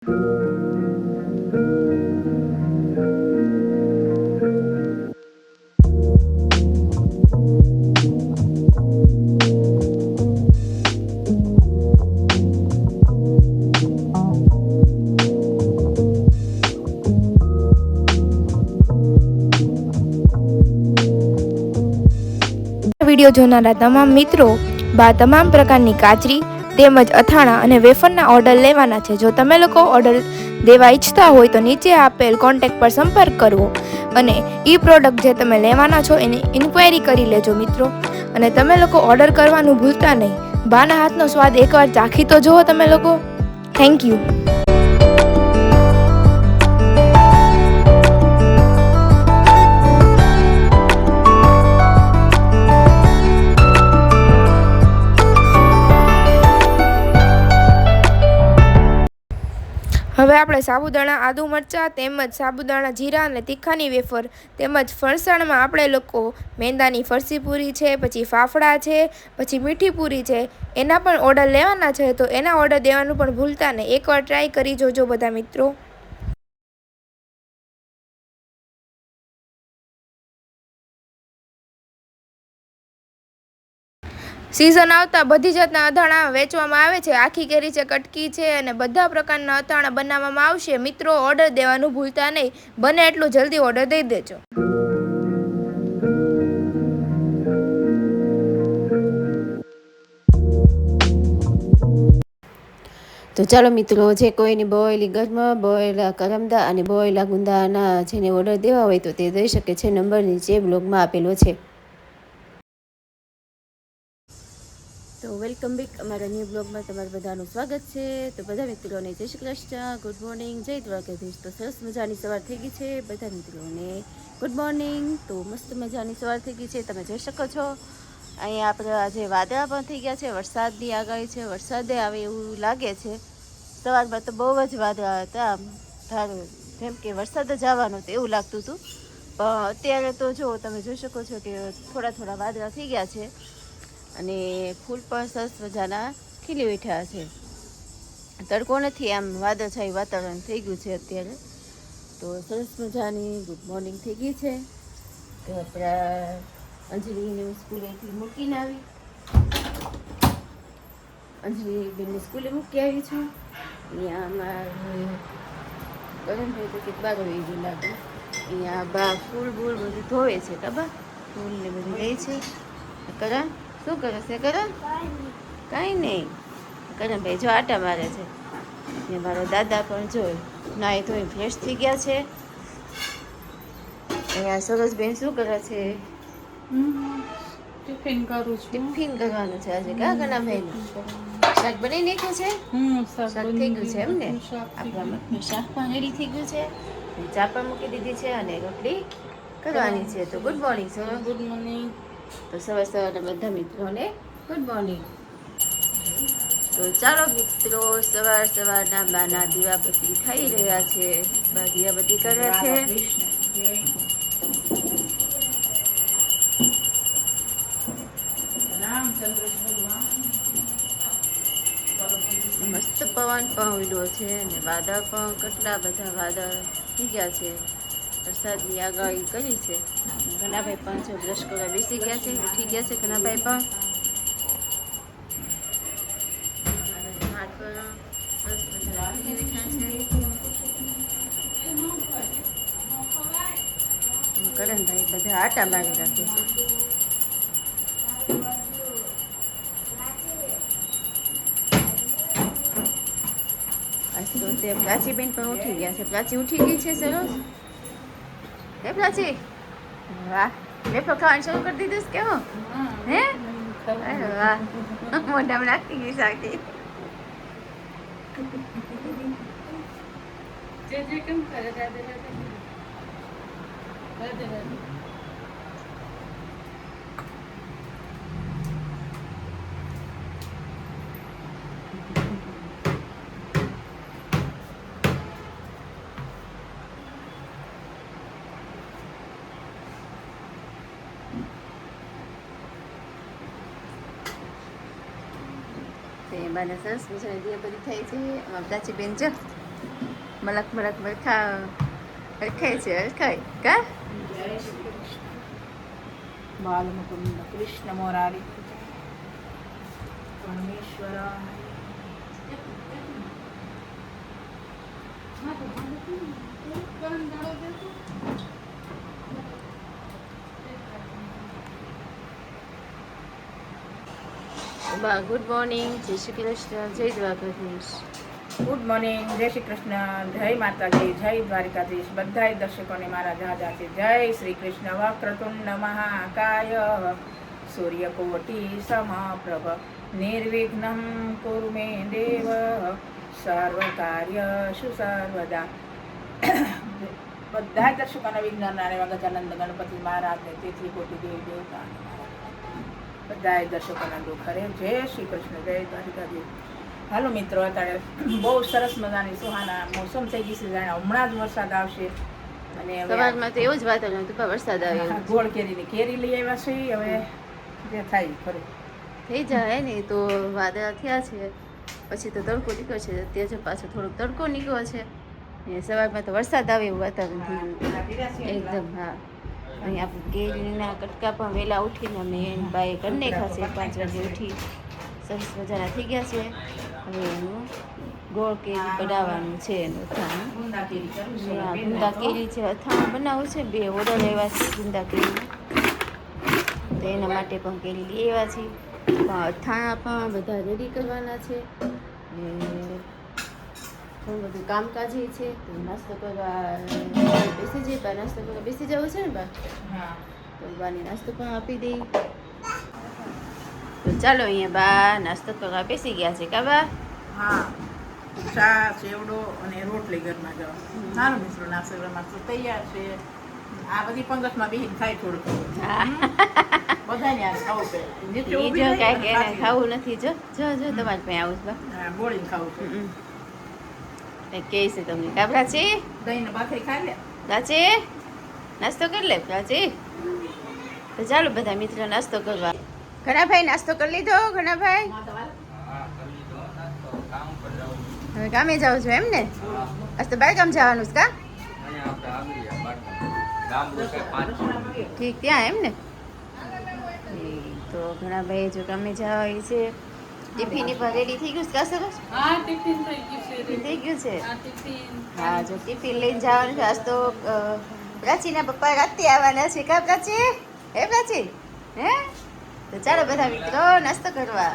Video જોનારા તમામ મિત્રો તમામ પ્રકારની કાચરી તેમજ અથાણા અને વેફરના ઓર્ડર લેવાના છે। જો તમે લોકો ઓર્ડર દેવા ઈચ્છતા હોય તો નીચે આપેલ કોન્ટેક્ટ પર સંપર્ક કરવો અને ઈ પ્રોડક્ટ જે તમે લેવાના છો એની ઇન્ક્વાયરી કરી લેજો મિત્રો। અને તમે લોકો ઓર્ડર કરવાનું ભૂલતા નહીં। બાના હાથનો સ્વાદ એકવાર ચાખી તો જુઓ તમે લોકો। Thank you. હવે આપણે સાબુદાણા આદુ મરચાં તેમજ સાબુદાણા જીરા અને તીખાની વેફર તેમજ ફરસાણમાં આપણે લોકો મેંદાની ફરસી પૂરી છે, પછી ફાફડા છે, પછી મીઠી પૂરી છે, એના પણ ઓર્ડર લેવાના છે। તો એના ઓર્ડર દેવાનું પણ ભૂલતા નહીં। એકવાર ટ્રાય કરી જોજો બધા મિત્રો। સિઝન આવતા બધી જાતના અથાણા વેચવામાં આવે છે। આખી કેરી છે, કટકી છે અને બધા પ્રકારના અથાણા બનાવવામાં આવશે। મિત્રો ઓર્ડર દેવાનું ભૂલતા નહીં। બને એટલું જલ્દી ઓર્ડર દઈ દેજો। તો ચાલો મિત્રો, જે કોઈની બોયેલી ગરમા, બોયેલા કરમદા અને બોયેલા ગુંદાના જેને ઓર્ડર દેવા હોય તો તે દઈ શકે છે। નંબર નીચે બ્લોગમાં આપેલો છે। તો વેલકમ બેક અમારા ન્યૂ બ્લોગમાં તમારું બધાનું સ્વાગત છે। તો બધા મિત્રોને જય શ્રી કૃષ્ણ, ગુડ મોર્નિંગ, જય દ્વારકાધીશ। તો સરસ મજાની સવાર થઈ ગઈ છે બધા મિત્રોને ગુડ મોર્નિંગ। તો મસ્ત મજાની સવાર થઈ ગઈ છે, તમે જોઈ શકો છો। અહીંયા આપણે આજે વાદળા પણ થઈ ગયા છે, વરસાદની આગાહી છે, વરસાદે આવે એવું લાગે છે। સવારમાં તો બહુ જ વાદળા હતા, ધારો જેમ કે વરસાદ જ આવવાનો તો એવું લાગતું હતું, પણ અત્યારે તો જો તમે જોઈ શકો છો કે થોડા થોડા વાદળા થઈ ગયા છે અને ફૂલ પણ સરસ મજાના ખીલી ઉઠ્યા છે। તડકો નથી, આમ વાદળછાયું વાતાવરણ થઈ ગયું છે અત્યારે। તો સરસ મજાની ગુડ મોર્નિંગ થઈ ગઈ છે। તો આપણા અંજલિને સ્કૂલેથી મૂકીને આવી, અંજલિ બેનને સ્કૂલે મૂકી આવી છું। અહીંયા અમારે કરણભાઈ તો કંઈક બાર વહી લાગે। અહીંયા બા ફૂલ બૂલ બધું ધોવે છે, ખબર ફૂલ ને બધું લે છે। કરણ શું કરે છે? કરણ કાંઈ નહીં, કરણભાઈ જો આટા મારે છે। ને મારા દાદા પણ જો નાહી ધોઈ ફ્રેશ થઈ ગયા છે। અહીંયા સરસબેન શું કરે છે? ટિફિન કરું છું। ટિફિન કરવાનું છે આજે કા કનાભાઈનું? શાક બની નાખ્યું છે? શાક થઈ ગયું છે એમ ને? આપણા મઠનું શાક પણ રેડી થઈ ગયું છે, ચા પણ મૂકી દીધી છે અને રોટલી કરવાની છે। તો good morning sir. Good morning. તો સવાર સવારના બધા મિત્રોને ગુડ મોર્નિંગ। તો ચાલો મિત્રો, સવાર સવારના બાના દીવાબત્તી થઈ રહ્યા છે, બા દીવાબત્તી કરે છે। મસ્ત પવન પણ ઉડ્યો છે અને વાદળ પણ કેટલા બધા વાદળ થઈ ગયા છે। વરસાદની આગાહી કરી છે। ઘનાભાઈ પણ જો બ્રશ કરવા બેસી ગયા છે, ઉઠી ગયા છે ઘનાભાઈ પણ। હાથ પણ સરસ મજાના ખીલી ઉઠ્યા છે। કરણભાઈ બધા આટા મારી રાખે છે। તો તે પ્રાચીબેન પણ ઉઠી ગયા છે। પ્રાચી ઉઠી ગઈ છે સરસ। હે પ્રાચી, વાહ, વેફર ખાવાનું શરૂ કરી દીધું છે કેવું? હે અરે વાહ, મોઢામાં નાખી ગઈ સાકી। જે કેમ કરે? રાધે રાધે રાધે રાધે। બાને સરસ મજાની દીવાબત્તી થઈ છે। આમાં પ્રાચીબેન જો મલક મલક મલખા હરખાય છે હરખાય કા જય શ્રી કૃષ્ણ બાલમુકુંદ કૃષ્ણ મોરારી પરમેશ્વર બા ગુડ મોર્નિંગ જય શ્રી કૃષ્ણ જય દ્વારકાધીશ. ગુડ મોર્નિંગ, જય શ્રી કૃષ્ણ, જય માતાજી, જય દ્વારિકાધીશ. બધાય દર્શકોને મારા જાજાથી જય શ્રી કૃષ્ણ. વક્રતુંડ મહાકાય સૂર્યકોટિ સમપ્રભ નિર્વિઘ્નમ કુરુ મે દેવ સર્વકાર્યશુ સર્વદા. બધા દર્શકોના વિજ્ઞાન ગજાનંદ ગણપતિ મહારાજને તેથી કોટી દેવ દેવતા બધા દર્શકોના દુઃખ હરે. જય શ્રી કૃષ્ણ, જય દ્વારિકાધીશ. હાલો મિત્રો, અત્યારે બહુ સરસ મજાની સુહાના મોસમ થઈ ગઈ છે, જાણે હમણાં જ વરસાદ આવશે. અને હવે સવારમાં તો એવું જ વાતાવરણ હતું પણ વરસાદ આવ્યો ગોળ કેરીની કેરી લઈ આવ્યા છે. હવે જે થાય ખરું થઈ જાય ને તો વાદળા થયા છે, પછી તો તડકો નીકળ્યો છે. અત્યારે પાછો થોડોક તડકો નીકળ્યો છે ને સવારમાં તો વરસાદ આવે એવું વાતાવરણ થઈ ગયું એકદમ. હા, અહીં આપણે કેરીના કટકા પણ વહેલા ઉઠીને અમે બાએ કરી નાખ્યા છે. 5 વાગે ઉઠી સરસ મજાના થઈ ગયા છે. હવે એનું ગોળ કેરી બનાવવાનું છે એનું અથાણું. ગુંદા કેરી કરું છું. આ ગુંદા કેરી છે, અથાણું બનાવવું છે. 2 ઓર્ડર આવ્યા છે ગુંદા કેરી, તો એના માટે પણ કેરી લઈ આવ્યા છે. પણ અથાણા પણ બધા રેડી કરવાના છે ને ઘણું બધું કામકાજી છે. તો નાસ્તો કરવા બેસી જઈએ. બા નાસ્તો કરવા બેસી જવું છે ને બા, હા, તો બાને નાસ્તો પણ આપી દઈ. તો ચાલો અહીંયા બા નાસ્તો કરવા બેસી ગયા છે કા બા? હા, ચા સેવડો અને રોટલી ઘરમાં જાઓ. સારું મિત્રો, નાસ્તો કરવા તો તૈયાર છે. આ બધી પંગતમાં બેહીને ખાય થોડું થોડું. બધાને આ ખાવું પડે. નીચે ઈ ઊભી જો રહીને કાંઈક એને ખાતી. ખાવું નથી. જો જો જો તમારે પાસે આવું છે બા. હા, બોળીને ખાવું છે. કંઈક કહે છે તમને કા પ્રાચી? દહીં ને ભાખરી ખાઈ લે. પ્રાચી નાસ્તો કરી લે પ્રાચી. તો ચાલો બધા મિત્રો નાસ્તો કરવા. ઘણાભાઈ નાસ્તો કરી લીધો? ઘણાભાઈ હવે કામે જાવ છો એમ ને? આજ તો બાર કામ જવાનું છે કા? ઠીક, ત્યાં એમ ને? તો ઘણાભાઈ જો કામે જવા છે. ટિફિન પણ રેડી થઈ ગયું છે કા સરસ? હા, ટિફિન થઈ ગયું છે. ટિફિન થઈ ગયું છે. હા, ટિફિન. હા, જો ટિફિન લઈને જવાનું છે. આજ તો પ્રાચીના પપ્પા રાતે આવવાના છે કા પ્રાચી? હે પ્રાચી? હે? તો ચાલો બધા મિત્રો નાસ્તો કરવા.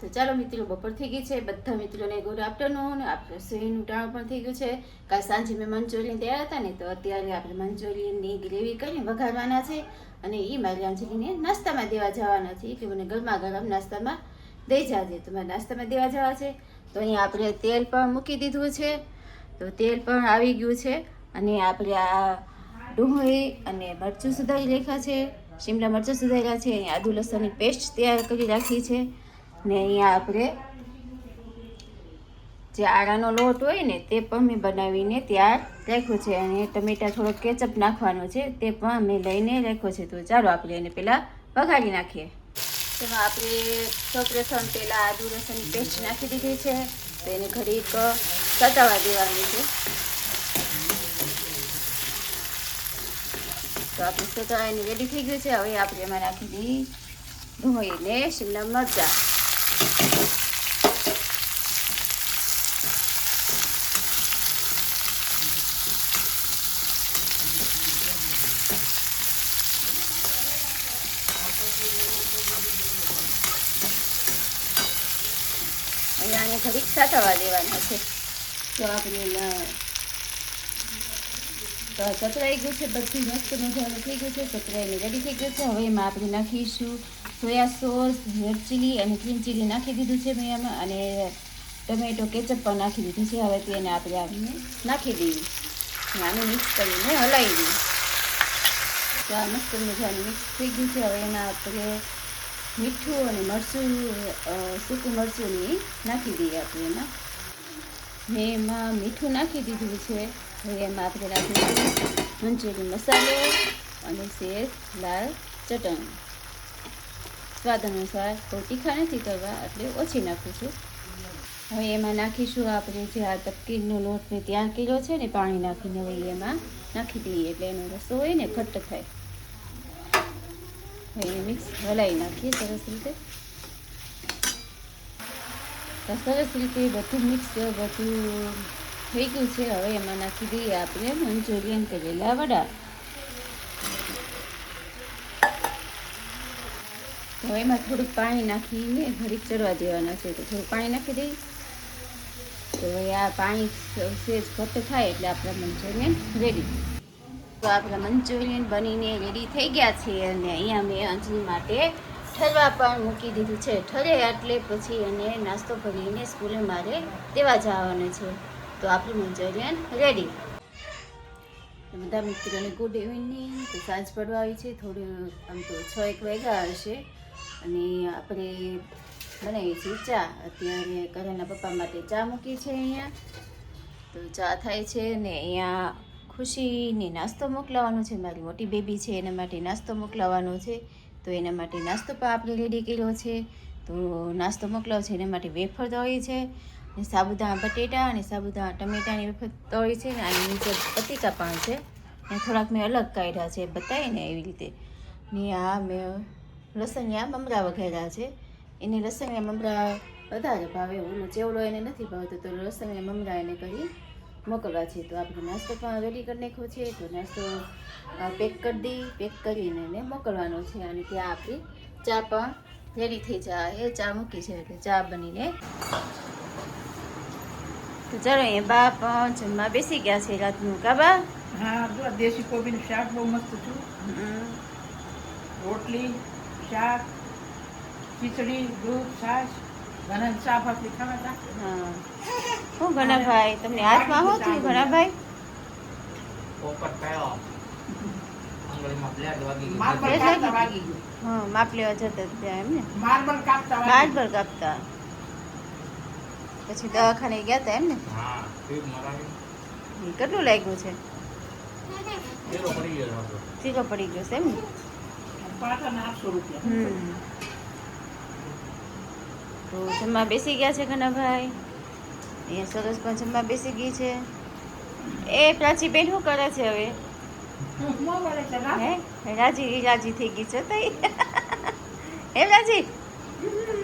તો ચાલો મિત્રો, બપોર થઈ ગઈ છે. બધા મિત્રોને ગુડ આફ્ટરનૂન. આપણે રસોઈનું ટાણું પણ થઈ ગયું છે. કાલ સાંજે મેં મંચુરિયન તૈયાર હતા ને, તો અત્યારે આપણે મંચુરિયનની ગ્રેવી કરીને વઘારવાના છે અને એ મારી અંજલીને નાસ્તામાં દેવા જવાના છે કે મને ગરમા ગરમ નાસ્તામાં દઈ જાજે. તો મારે નાસ્તામાં દેવા જવા છે. તો અહીંયા આપણે તેલ પણ મૂકી દીધું છે. તો તેલ પણ આવી ગયું છે અને આપણે આ ડુંગળી અને મરચું સુધારી રાખ્યા છે. શિમલા મરચું સુધાર્યા છે. અહીંયા આદુ લસણની પેસ્ટ તૈયાર કરી રાખી છે ને અહીંયા આપણે જે આરાનો લોટ હોય ને તે પણ મેં બનાવીને તૈયાર રાખ્યો છે અને ટમેટા થોડો કેચઅપ નાખવાનો છે તે પણ મેં લઈને રાખ્યો છે. તો ચાલો આપણે એને પહેલાં વઘારી નાખીએ. તેમાં આપણે સૌપ્રથમ પહેલાં આદુ લસણની પેસ્ટ નાખી દીધી છે. તો એને ઘડીક સતાવા દેવાની છે. તો આપણે સતાવાની રેડી થઈ ગયું છે. હવે આપણે એમાં નાખી દઈએ ડુંગળીને શિમલા મરચાં. આને ઘડીક સાતવા દેવાના છે. તો આપણે સતરાઈ ગયું છે, બધું મસ્ત મજાનું થઈ ગયું છે. સતરાઈને રેડી થઈ ગયું છે. હવે એમાં આપણે નાખીશું સોયા સોસ, રેડ ચીલી અને ગ્રીન ચીલી નાખી દીધું છે મેં એમાં, અને ટમેટો કેચઅપ પણ નાખી દીધું છે. હવે તેને આપણે આને નાખી દઈએ. આને મિક્સ કરીને હલાવી દઈએ. તો આ મસ્ત મજાનું મિક્સ થઈ ગયું છે. હવે એમાં આપણે મીઠું અને મરચું, સૂકું મરચું નાખી દઈએ. આપણે એમાં મેં એમાં મીઠું નાખી દીધું છે. હવે એમાં આપણે નાખીશું મંચુરિયન મસાલો અને સેજ લાલ ચટણી. સ્વાદ અનુસાર બહુ તીખા નથી કરવા એટલે ઓછી નાખું છું. હવે એમાં નાખીશું આપણે જે આ તપકીરનો લોટ મેં ત્યાં કિલો છે ને પાણી નાખીને હવે એમાં નાખી દઈએ એટલે એનો રસો હોય ને ઘટ્ટ થાય. હવે એને મિક્સ હલાવી નાખીએ સરસ રીતે. તો સરસ રીતે બધું મિક્સ બધું થઈ ગયું છે. હવે એમાં નાખી દઈએ આપણે મંચુરિયન કરેલા વડા. હવે એમાં થોડુંક પાણી નાખીને ઘડીક ચડવા દેવાના છે. તો થોડું પાણી નાખી દઈએ. તો હવે આ પાણી સેજ ઘટ્ટ થાય એટલે આપણા મંચુરિયન રેડી. તો આપણા મંચુરિયન બનીને રેડી થઈ ગયા છે અને અહીંયા મેં અંજલી માટે ઠરવા પણ મૂકી દીધું છે. ઠરે એટલે પછી એને નાસ્તો કરીને સ્કૂલે મારે દેવા જવાનું છે. તો આપણું મંચુરિયન રેડી. બધા મિત્રોને ગુડ ઇવનિંગ. તો સાંજ પડવા આવી છે. થોડું આમ તો 6-1 વાગ્યા હશે અને આપણે બનાવીએ છીએ ચા. અત્યારે કરેના પપ્પા માટે ચા મૂકી છે અહીંયા. તો ચા થાય છે ને અહીંયા ખુશીને નાસ્તો મોકલાવાનો છે. મારી મોટી બેબી છે એના માટે નાસ્તો મોકલાવાનો છે. તો એના માટે નાસ્તો પણ આપણે રેડી કર્યો છે. તો નાસ્તો મોકલાવો છે એના માટે વેફર તળી છે અને સાબુદાણા બટેટા અને સાબુદાણા ટમેટાની વેફર તળી છે ને આની નીચે પતીકા પણ છે અને થોડાક મેં અલગ કાઢ્યા છે બતાવીને એવી રીતે. ને આ મેં લસણિયા મમરા વઘાર્યા છે. એને લસણિયા મમરા વધારે ભાવે. ઓલો ચેવડો એને નથી ભાવતો તો લસણિયા મમરા એને કરી મોકલવા છે. તો આપણે નાસ્તો પણ રેડી કરી નાખ્યો છે. તો નાસ્તો પેક કરીને એને મોકલવાનો છે અને ત્યાં આપણી ચા પણ રેડી થઈ જાય. એ ચા મૂકી છે એટલે ચા બનીને. તો ચાલો એ બા પણ જમવા બેસી ગયા છે રાતનું. કાબા હા, જો દેશી કોબીનું શાક બહુ મસ્ત છું. રોટલી, શાક, ખીચડી, દૂધ, છાશ, ઘણા ચા ભાખરી ખાવા. હા શું ઘણાભાઈ તમને હાથમાં શું થયું ઘણાભાઈ? માર્બલ કાપતા વાગી ગયું. હા માપ લેવા જતા ત્યાં એમ ને માર્બલ કાપતા માર્બલ કાપતા પછી દવાખાને ગયા હતા એમ ને? કેટલું લાગ્યું છે? સીધો પડી ગયો છે એમ ને? પાછા 800 રૂપિયા. તો જમવા બેસી ગયા છે ઘનાભાઈ. અહીંયા સરસ પણ જમવા બેસી ગઈ છે. એ પ્રાચી બેન શું કરે છે હવે? હે રાજી થઈ ગઈ છે તઈ. હે રાજી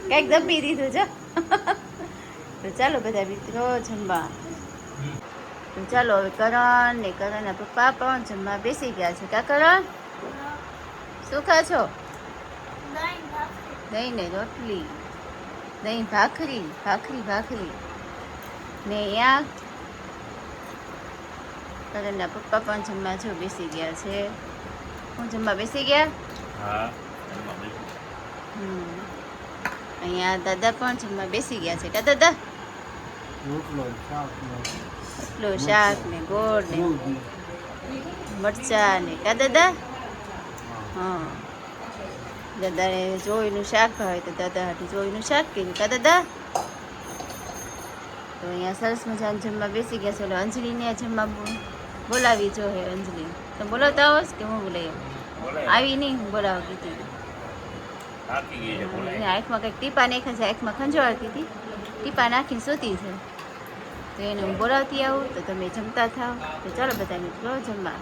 કંઈક દબી દીધું છે. તો ચાલો બધા મિત્રો જમવા. તો ચાલો હવે કરણ ને કરણના પપ્પા પણ જમવા બેસી ગયા છે. કા કરણ શું ખા છો? દહીં ને રોટલી, દહીં ભાખરી ને અહીંયા કરણના પપ્પા પણ જમવા જો બેસી ગયા છે. હું જમવા બેસી ગયા. અહીંયા દાદા પણ જમવા બેસી ગયા છે. કા દાદા? રોટલો શાક ને ગોળ ને મરચા ને. કા દાદા? હા દાદાને જોઈનું શાક ભાવે તો દાદા હાટું જોઈનું શાક કર્યું. કા દાદા? તો અહીંયા સરસ મજાનું જમવા બેસી ગયા છે. એટલે અંજલીને જમવા બોલાવી જો હે અંજલી. તમે બોલાવતા હોશ કે હું બોલાવી? આવી નહીં હું બોલાવતી હતી. આંખમાં કંઈક ટીપા નાખ્યા છે. આંખમાં ખંજવાળતી હતી. ટીપા નાખીને સૂતી છે. તો એને હું બોલાવતી આવું તો તમે જમતા થાવ. તો ચાલો બધા મિત્રો જમવા.